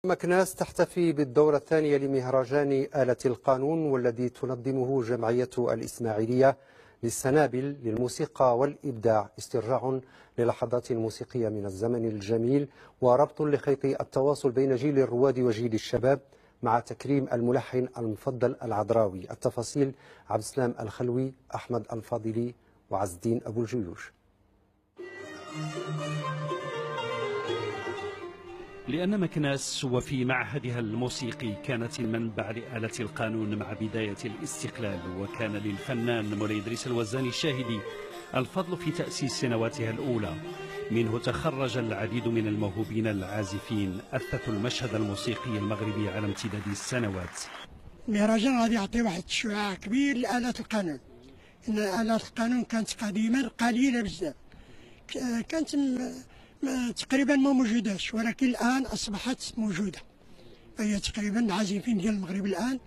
مكناس تحتفي بالدورة الثانية لمهرجان آلة القانون، والذي تنظمه جمعية الإسماعيلية للسنابل للموسيقى والإبداع، استرجاع للحظات موسيقية من الزمن الجميل وربط لخيط التواصل بين جيل الرواد وجيل الشباب مع تكريم الملحن المفضل العذراوي. التفاصيل عبد السلام الخلوي، أحمد الفاضلي وعز الدين أبو الجيوش. لأن مكناس وفي معهدها الموسيقي كانت المنبع لآلة القانون مع بداية الاستقلال، وكان للفنان مولاي إدريس الوزاني الشاهدي الفضل في تأسيس سنواتها الأولى. منه تخرج العديد من الموهوبين العازفين أثثوا المشهد الموسيقي المغربي على امتداد السنوات. المهرجان غادي يعطي واحد الشعاع كبير لآلة القانون. إن آلة القانون كانت قديما قليلة بزاف، كانت تقريبا ما موجوداش، ولكن الآن أصبحت موجودة. هي تقريبا العازفين ديال المغرب الآن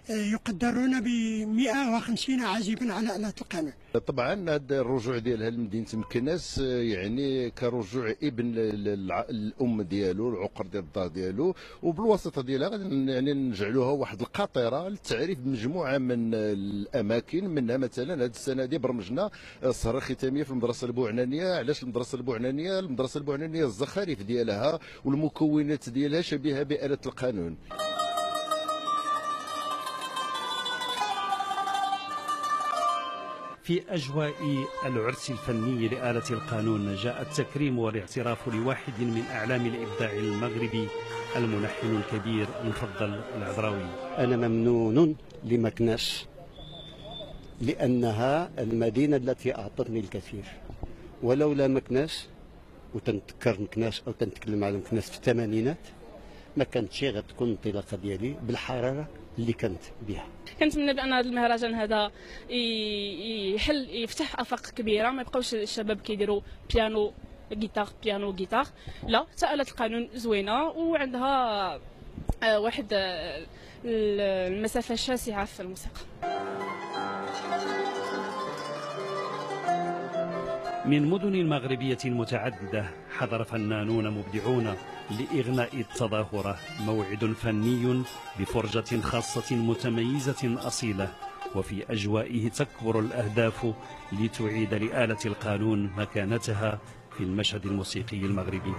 يقدرون ب 150 عازفا على آلة القانون. طبعا هذا الرجوع ديالها لمدينه مكناس يعني كرجوع ابن الام ديالو، العقر ديال الدار ديالو، وبالواسطه ديالها غادي يعني نجعلوها واحد القاطره للتعريف بمجموعه من الاماكن. منها مثلا هذه السنه هذه برمجنا السهره الختاميه في المدرسه البوعنانيه. علاش المدرسه البوعنانيه؟ المدرسه البوعنانيه الزخارف ديالها والمكونات ديالها شبيهه بآلة القانون. في أجواء العرس الفني لآلة القانون جاء التكريم والاعتراف لواحد من أعلام الإبداع المغربي، الملحن الكبير المفضل العذراوي. أنا ممنون لمكناس لأنها المدينة التي أعطتني الكثير، ولولا مكناس، وتنتكر مكناس أو تنتكلم على مكناس في الثمانينات، ما كانتش غتكون الانطلاقة ديالي بالحرارة اللي كانت بها. كنتمنى بان هذا المهرجان هذا يفتح افاق كبيره، ما يبقاوش الشباب كيديروا بيانو جيتار، لا، حتى آلة القانون زوينه وعندها واحد المسافه شاسعه في الموسيقى. من مدن مغربية متعددة حضر فنانون مبدعون لإغناء التظاهرة، موعد فني بفرجة خاصة متميزة أصيلة، وفي أجوائه تكبر الأهداف لتعيد لآلة القانون مكانتها في المشهد الموسيقي المغربي.